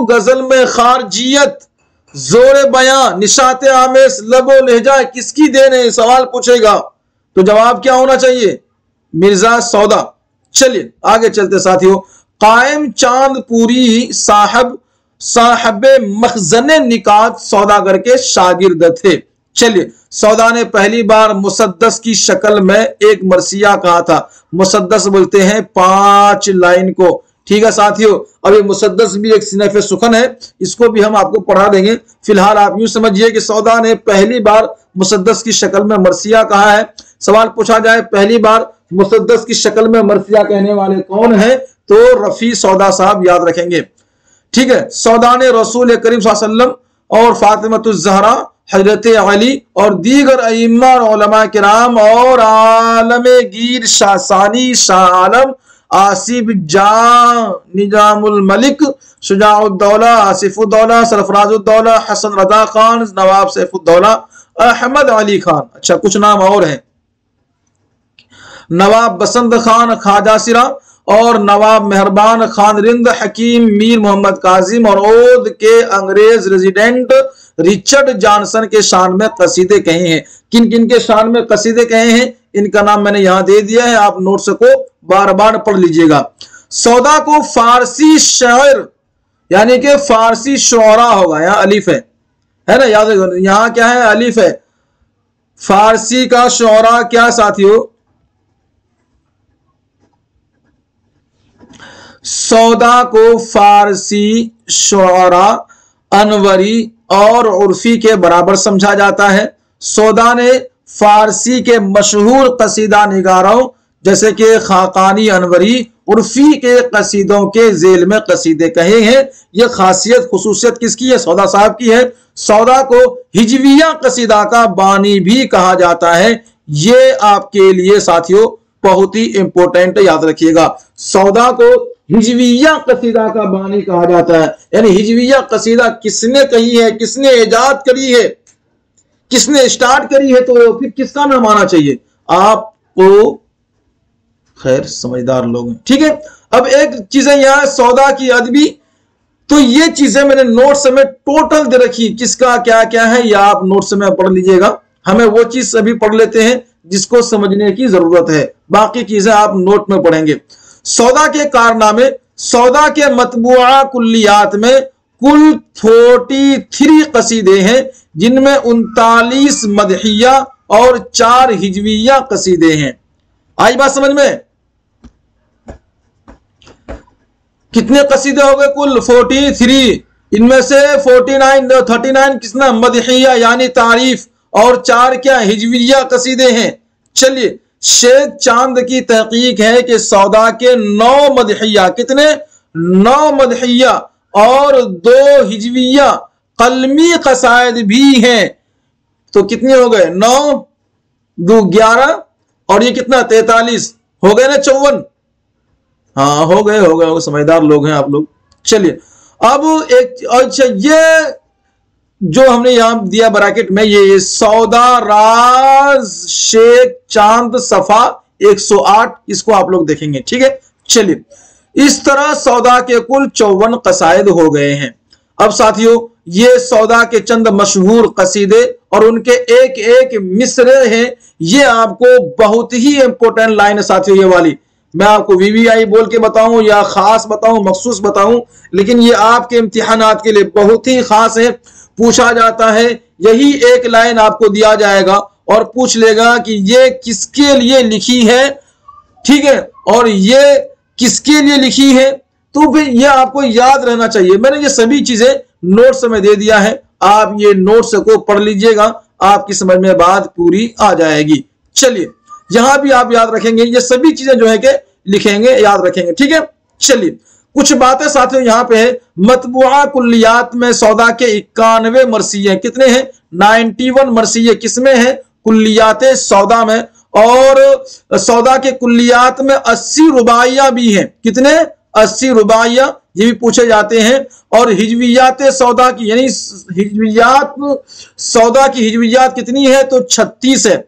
गजल में खारजियत, जोर बयां, निशात आमेज, लबो लहजा किसकी देन है, सवाल पूछेगा तो जवाब क्या होना चाहिए, मिर्जा सौदा। चलिए आगे चलते साथियों। कायम चांदपुरी साहब मखजने निकात सौदागर के शागिर्द थे। चलिए, सौदा ने पहली बार मुसद्दस की शक्ल में एक मरसिया कहा था। मुसद्दस बोलते हैं 5 लाइन को। ठीक है साथियों, अब ये मुसद्दस भी एक सिनफ सुखन है, इसको भी हम आपको पढ़ा देंगे। फिलहाल आप यूं समझिए कि सौदा ने पहली बार मुसद्दस की शक्ल में मरसिया कहा है। सवाल पूछा जाए पहली बार मुसद्दस की शक्ल में मरसिया कहने वाले कौन है? तो रफी सौदा साहब याद रखेंगे। ठीक है, सौदा ने रसूल करीम सल्लल्लाहु अलैहि वसल्लम और फातिमतुज़ ज़हरा, हजरत अली और दीगर अइम्मा और उलमा किराम और आलम गीर शासानी, शाह आलम, आसिफ जां, निजामुल मलिक, शुजाउद्दौला, आसिफुद्दौला, सरफराजुद्दौला, हसन रजा खान, नवाब सैफुद्दौला, अहमद अली खान। अच्छा, कुछ नाम और हैं, नवाब बसंत खान ख्वाजा सिरा और नवाब मेहरबान खान रिंद, हकीम मीर मोहम्मद काजिम और ओद के अंग्रेज रेजिडेंट रिचर्ड जॉनसन के शान में कसीदे कहे हैं। किन किन के शान में कसीदे कहे हैं, इनका नाम मैंने यहां दे दिया है, आप नोट्स को बार बार पढ़ लीजिएगा। सौदा को फारसी शायर यानी कि फारसी शुरा होगा, यहाँ अलिफ है ना, याद रखो, यहाँ क्या है, अलिफ है। फारसी का शुरा क्या साथियों? सौदा को फारसी शुरा अनवरी और उर्फी के बराबर समझा जाता है। सौदा ने फारसी के मशहूर कसीदा निगारों जैसे कि खाकानी, अनवरी, उर्फी के कसीदों के जेल में कसीदे कहे हैं। यह खासियत खुसूसियत किसकी है? सौदा साहब की है। सौदा को हिजविया कसीदा का बानी भी कहा जाता है। ये आपके लिए साथियों बहुत ही इंपॉर्टेंट, याद रखिएगा। सौदा को हिजविया कसीदा का बानी कहा जाता है, यानी हिजविया कसीदा किसने कही है, किसने इजाद करी है, किसने स्टार्ट करी है, तो फिर किसका नाम आना चाहिए आपको? खैर, समझदार लोग हैं। ठीक है, अब एक चीजें यहां सौदा की अदबी, तो ये चीजें मैंने नोट्स में टोटल दे रखी, किसका क्या क्या है, या आप नोट्स में पढ़ लीजिएगा। हमें वो चीज अभी पढ़ लेते हैं जिसको समझने की जरूरत है, बाकी चीजें आप नोट में पढ़ेंगे। सौदा के कारनामे, सौदा के मतबूआ कुल्लियात में कुल 43 कसीदे हैं, जिनमें 39 मदहिया और 4 हिजविया कसीदे हैं। आई बात समझ में? कितने कसीदे हो गए? कुल 43। इनमें से 39 किसना? मदहिया यानी तारीफ, और 4 क्या? हिजविया कसीदे हैं। चलिए, शेख चांद की तहकीक है कि सौदा के 9 मदहिया, कितने? 9 मदहिया और 2 हिजविया कलमी कसायद भी हैं। तो कितने हो गए? 9 2 11 और ये कितना? 43 हो गए ना, 54। हाँ, हो गए, समझदार लोग हैं आप लोग। चलिए, अब एक अच्छा, ये जो हमने यहां दिया ब्रैकेट में, ये सौदा राज शेख चांद सफा 108, इसको आप लोग देखेंगे। ठीक है, चलिए, इस तरह सौदा के कुल 54 कसायद हो गए हैं। अब साथियों, ये सौदा के चंद मशहूर कसीदे और उनके एक एक मिसरे हैं। ये आपको बहुत ही इंपॉर्टेंट लाइन है साथियों, ये वाली। मैं आपको वीवीआई बोल के बताऊं या खास बताऊं, मखसूस बताऊं, लेकिन ये आपके इम्तिहानात के लिए बहुत ही खास है। पूछा जाता है, यही एक लाइन आपको दिया जाएगा और पूछ लेगा कि ये किसके लिए लिखी है, ठीक है, और ये किसके लिए लिखी है, तो फिर ये आपको याद रहना चाहिए। मैंने ये सभी चीजें नोट्स में दे दिया है, आप ये नोट्स को पढ़ लीजिएगा, आपकी समझ में बात पूरी आ जाएगी। चलिए, यहां भी आप याद रखेंगे, ये सभी चीजें जो है कि लिखेंगे, याद रखेंगे। ठीक है, चलिए, कुछ बातें साथियों यहां पे है। मतबूआ कुल्लियात में सौदा के 91 मरसिये कितने हैं? 91 मरसिये किसमें है? कुल्लियात सौदा में। और सौदा के कुल्लियात में 80 रुबाइया भी हैं। कितने? 80 रुबाइया, ये भी पूछे जाते हैं। और हिजवियात सौदा की, यानी हिजवियात सौदा की हिजवियात कितनी है? तो 36 है।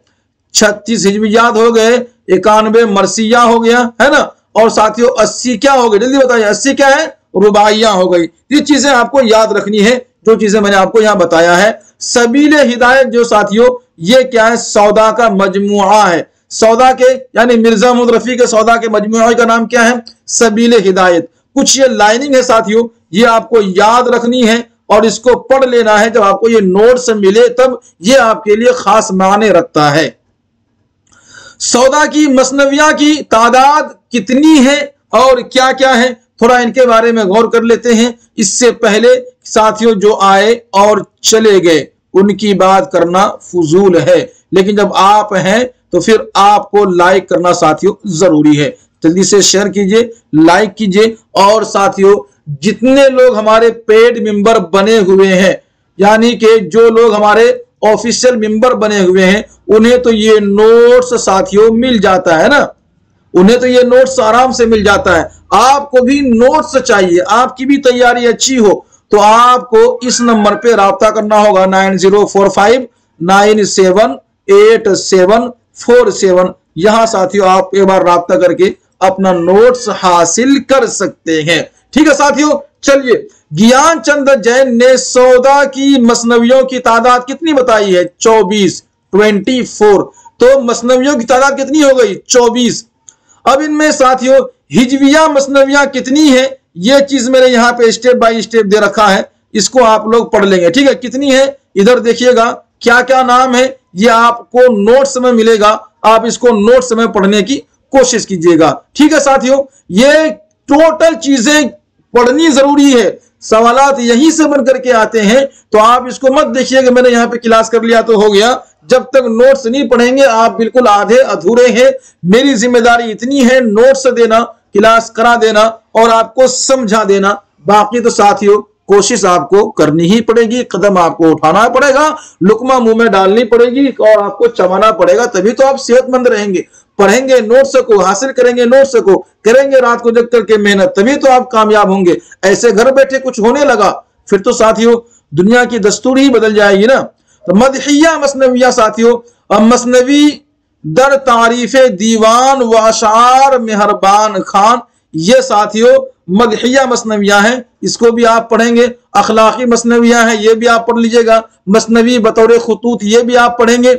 36 हिजवियात हो गए, 91 मरसिया हो गया, है ना, और साथियों 80 क्या हो गए? जल्दी बताइए, 80 क्या है? रुबाइया हो गई। ये चीजें आपको याद रखनी है, जो चीजें मैंने आपको यहां बताया है। सबीले हिदायत जो साथियों, ये क्या है? सौदा का मजमुआ है। सौदा के यानी मिर्जा मोहम्मद रफी के सौदा के मजमुआ का नाम क्या है? सबीले हिदायत। कुछ ये लाइनिंग है साथियों, ये आपको याद रखनी है और इसको पढ़ लेना है। जब आपको ये नोट्स मिले तब ये आपके लिए खास मायने रखता है। सौदा की मसनविया की तादाद कितनी है और क्या क्या है, थोड़ा इनके बारे में गौर कर लेते हैं। इससे पहले साथियों जो आए और चले गए उनकी बात करना फजूल है, लेकिन जब आप हैं तो फिर आपको लाइक करना साथियों जरूरी है। जल्दी से शेयर कीजिए, लाइक कीजिए। और साथियों जितने लोग हमारे पेड मेंबर बने हुए हैं, यानी कि जो लोग हमारे ऑफिशियल मेंबर बने हुए हैं, उन्हें तो ये नोट्स साथियों मिल जाता है ना, उन्हें तो ये नोट्स आराम से मिल जाता है। आपको भी नोट्स चाहिए, आपकी भी तैयारी अच्छी हो, तो आपको इस नंबर पे राब्ता करना होगा 9045978747। यहां साथियों आप एक बार राब्ता करके अपना नोट्स हासिल कर सकते हैं। ठीक है साथियों, चलिए ज्ञान चंद जैन ने सौदा की मसनवियों की तादाद कितनी बताई है? 24। तो मसनवियों की तादाद कितनी हो गई? 24। अब इनमें साथियों हिजविया मसनवियां कितनी है, ये चीज मेरे यहाँ पे स्टेप बाय स्टेप दे रखा है, इसको आप लोग पढ़ लेंगे। ठीक है, कितनी है इधर देखिएगा, क्या क्या नाम है ये आपको नोट्स में मिलेगा, आप इसको नोट्स में पढ़ने की कोशिश कीजिएगा। ठीक है साथियों, ये टोटल चीजें पढ़नी जरूरी है, सवालात यहीं से बन करके आते हैं। तो आप इसको मत देखिएगा मैंने यहाँ पे क्लास कर लिया तो हो गया, जब तक नोट्स नहीं पढ़ेंगे आप बिल्कुल आधे अधूरे हैं। मेरी जिम्मेदारी इतनी है नोट्स देना, क्लास करा देना और आपको समझा देना, बाकी तो साथियों कोशिश आपको करनी ही पड़ेगी, कदम आपको उठाना पड़ेगा, लुकमा मुंह में डालनी पड़ेगी और आपको चबाना पड़ेगा, तभी तो आप सेहतमंद रहेंगे। पढ़ेंगे नोट्स को, हासिल करेंगे नोट्स को, करेंगे रात को जग करके मेहनत, तभी तो आप कामयाब होंगे। ऐसे घर बैठे कुछ होने लगा फिर तो साथियों दुनिया की दस्तूर ही बदल जाएगी ना। तो मदहिया मसनविया साथियों, मसनवी दर तारीफ दीवान व अशार मेहरबान खान, ये साथियों मदहिया मसनविया हैं, इसको भी आप पढ़ेंगे। अखलाकी मसनविया हैं, ये भी आप पढ़ लीजिएगा। मसनवी बतौर खुतूत, ये भी आप पढ़ेंगे।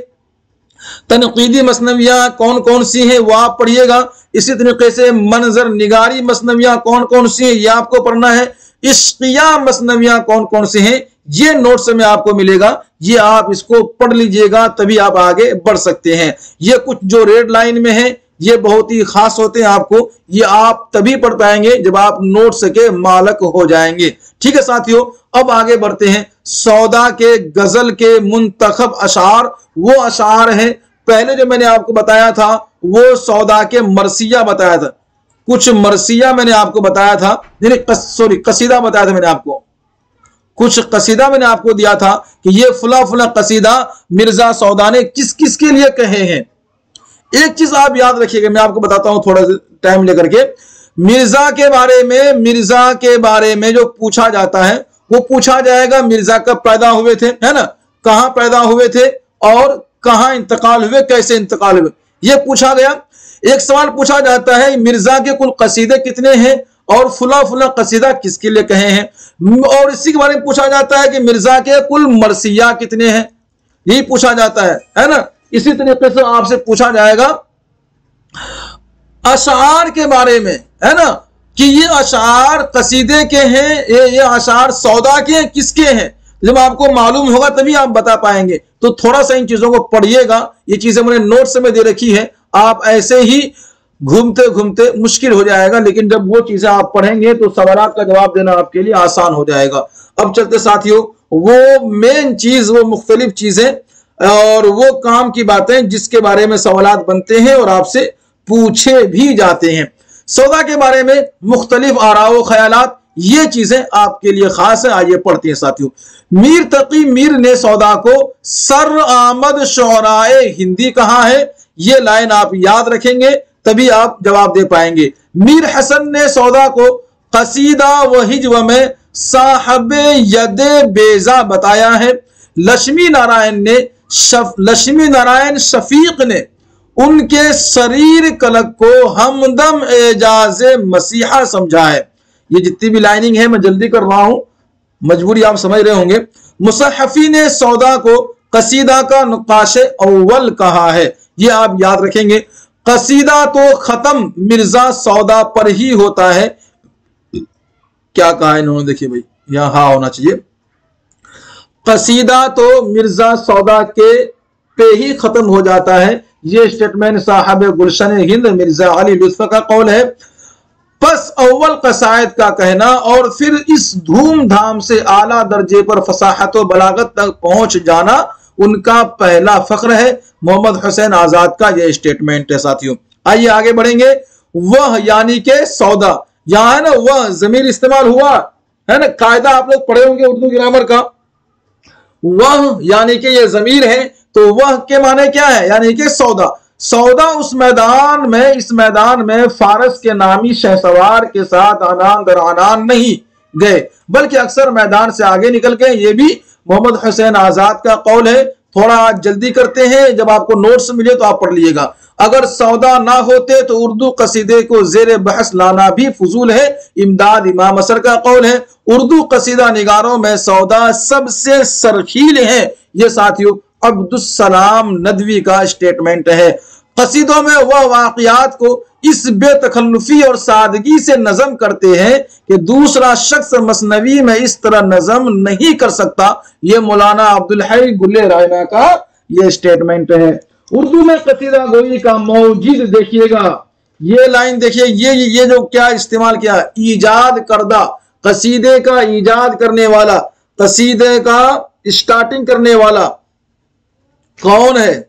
तनकीदी मसनवियां कौन कौन सी हैं वो आप पढ़िएगा। इसी तरीके से मंजर निगारी मसनवियां कौन कौन सी हैं ये आपको पढ़ना है। इश्किया मसनवियां कौन कौन सी हैं ये नोट्स में आपको मिलेगा, ये आप इसको पढ़ लीजिएगा, तभी आप आगे बढ़ सकते हैं। ये कुछ जो रेड लाइन में है ये बहुत ही खास होते हैं, आपको ये आप तभी पढ़ पाएंगे जब आप नोट्स के मालक हो जाएंगे। ठीक है साथियों, अब आगे बढ़ते हैं। सौदा के गजल के मुंतखब अशार, वो अशार हैं, पहले जो मैंने आपको बताया था वो सौदा के मरसिया बताया था, कुछ मरसिया मैंने आपको बताया था, कसीदा बताया था मैंने आपको, कुछ कसीदा मैंने आपको दिया था कि ये फुला फुला कसीदा मिर्जा सौदा ने किस किस के लिए कहे हैं। एक चीज आप याद रखिएगा, मैं आपको बताता हूं थोड़ा टाइम लेकर के। मिर्जा के बारे में जो पूछा जाता है वो पूछा जाएगा मिर्जा कब पैदा हुए थे, है ना, कहां पैदा हुए थे और कहां इंतकाल हुए, कैसे इंतकाल हुए, ये पूछा गया। एक सवाल पूछा जाता है मिर्जा के कुल कसीदे कितने हैं और फुला फुला कसीदा किसके लिए कहे हैं, और इसी के बारे में पूछा जाता है कि मिर्जा के कुल मरसिया कितने हैं, यही पूछा जाता है ना। इसी तरीके से आपसे पूछा जाएगा अशार के बारे में, है ना, कि ये अशार कसीदे के हैं, ये अशार सौदा के हैं, किसके हैं। जब आपको मालूम होगा तभी आप बता पाएंगे। तो थोड़ा सा इन चीजों को पढ़िएगा, ये चीजें मैंने नोट्स में दे रखी है, आप ऐसे ही घूमते घूमते मुश्किल हो जाएगा, लेकिन जब वो चीजें आप पढ़ेंगे तो सवालात का जवाब देना आपके लिए आसान हो जाएगा। अब चलते साथियों, वो मेन चीज, वो मुख्तलिफ चीजें और वो काम की बातें जिसके बारे में सवालात बनते हैं और आपसे पूछे भी जाते हैं। सौदा के बारे में मुख्तलिफ आराओ ख्यालात, ये चीजें आपके लिए खास है। आइए पढ़ते हैं साथियों। मीर तकी मीर ने सौदा को सर आमद शोराए हिंदी कहा है, ये लाइन आप याद रखेंगे तभी आप जवाब दे पाएंगे। मीर हसन ने सौदा को कसीदा व हिज्व में साहबे यदे बेजा बताया है। लक्ष्मी नारायण शफीक ने उनके शरीर कलक को हमदम एजाज मसीहा समझा है। ये जितनी भी लाइनिंग है मैं जल्दी कर रहा हूं, मजबूरी आप समझ रहे होंगे। मुसहफी ने सौदा को कसीदा का नुकाशे अव्वल कहा है, ये आप याद रखेंगे। कसीदा तो खत्म मिर्जा सौदा पर ही होता है, क्या कहा है इन्होंने, देखिए भाई यहां हाँ होना चाहिए। कसीदा तो मिर्जा सौदा के पे ही खत्म हो जाता है, ये स्टेटमेंट साहब गुलशन हिंद मिर्जा अली लुत्फ का कौल है। बस अव्वल कसायद का कहना और फिर इस धूमधाम से आला दर्जे पर फसाहत व बलागत तक पहुंच जाना ان کا پہلا فخر ہے۔ محمد حسین آزاد کا یہ اسٹیٹمنٹ ہے ساتھیوں۔ آئیے آگے بڑھیں گے۔ وہ یعنی کہ سودا، یہاں ہے نا وہ ضمیر استعمال ہوا ہے نا، قاعدہ آپ لوگ پڑھے ہوں گے اردو گرامر کا، وہ یعنی کہ یہ ضمیر ہے تو وہ کے معنی کیا ہے؟ یعنی کہ سودا۔ سودا اس میدان میں فارس کے نامی شہسوار کے ساتھ آنان در آنان نہیں گئے، بلکہ اکثر میدان سے آگے نکل گئے۔ یہ بھی محمد حسین آزاد کا قول ہے۔ تھوڑا جلدی کرتے ہیں، جب آپ کو نوٹس ملے تو آپ پڑھ لیے گا۔ اگر سودا نہ ہوتے تو اردو قصیدے کو زیر بحث لانا بھی فضول ہے۔ امداد امام اثر کا قول ہے، اردو قصیدہ نگاروں میں سودا سب سے سرخیل ہے۔ یہ ساتھیوں عبدالسلام ندوی کا اسٹیٹمنٹ ہے۔ قصیدوں میں وہ واقعات کو اس بے تکلفی اور سادگی سے نظم کرتے ہیں کہ دوسرا شخص مثنوی میں اس طرح نظم نہیں کر سکتا۔ یہ مولانا عبدالحی گل رائنا کا یہ اسٹیٹمنٹ ہے۔ اردو میں قصیدہ گوئی کا موجد دیکھیے گا، یہ لائن دیکھیے، یہ جو کیا استعمال کیا، ایجاد کردہ، قصیدے کا ایجاد کرنے والا، قصیدے کا اسٹارٹنگ کرنے والا کون ہے؟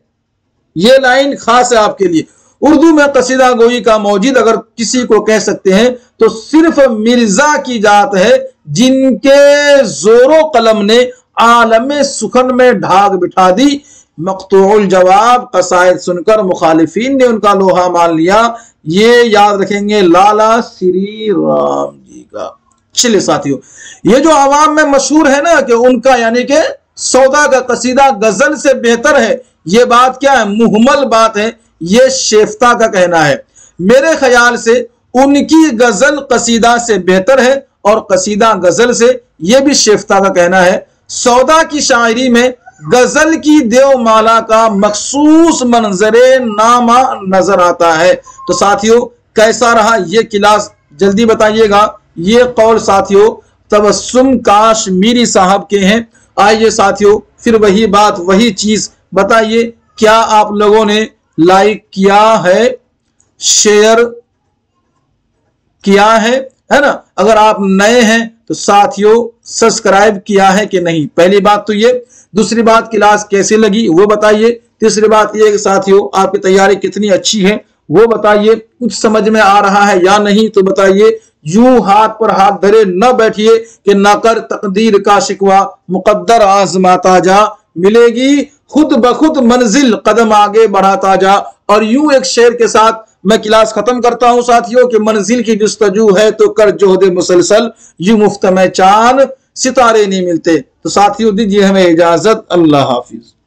یہ لائن خاص ہے آپ کے لیے۔ اردو میں قصیدہ گوئی کا موجد اگر کسی کو کہہ سکتے ہیں تو صرف مرزا کی ذات ہے، جن کے زور و قلم نے عالم سخن میں ڈھاگ بٹھا دی۔ مقطوع الجواب قصائد سن کر مخالفین نے ان کا لوہا مان لیا۔ یہ یاد رکھیں گے لالا سری رام جی کا۔ چلے ساتھیوں، یہ جو عوام میں مشہور ہے نا کہ ان کا یعنی کہ سودا کا قصیدہ غزل سے بہتر ہے، یہ بات کیا ہے؟ محمل بات ہے، یہ شیفتہ کا کہنا ہے۔ میرے خیال سے ان کی غزل قصیدہ سے بہتر ہے اور قصیدہ غزل سے، یہ بھی شیفتہ کا کہنا ہے۔ سودا کی شاعری میں غزل کی دیو مالا کا مخصوص منظر نامہ نظر آتا ہے۔ تو ساتھیوں کیسا رہا یہ کلاس؟ جلدی بتائیے گا۔ یہ قول ساتھیوں تبسم کاشمیری صاحب کے ہیں۔ آئیے ساتھیوں پھر وہی بات وہی چیز بتائیے، کیا آپ لوگوں نے لائک کیا ہے، شیئر کیا ہے نا؟ اگر آپ نئے ہیں تو ساتھیوں سبسکرائب کیا ہے کہ نہیں؟ پہلی بات تو یہ۔ دوسری بات کلاس کیسے لگی وہ بتائیے۔ تیسری بات یہ کہ ساتھیوں آپ کی تیاری کتنی اچھی ہے وہ بتائیے۔ کچھ سمجھ میں آ رہا ہے یا نہیں تو بتائیے۔ یوں ہاتھ پر ہاتھ دھرے نہ بیٹھیے کہ نہ کر تقدیر کا شکوہ، مقدر آزماتا جا، ملے گی خود بخود منزل، قدم آگے بڑھاتا جا۔ اور یوں ایک شعر کے ساتھ میں کلاس ختم کرتا ہوں ساتھیوں کہ منزل کی جستجو ہے تو کر جہد مسلسل، یوں مفت میں چاند ستارے نہیں ملتے۔ تو ساتھیوں دیجیے ہمیں اجازت، اللہ حافظ۔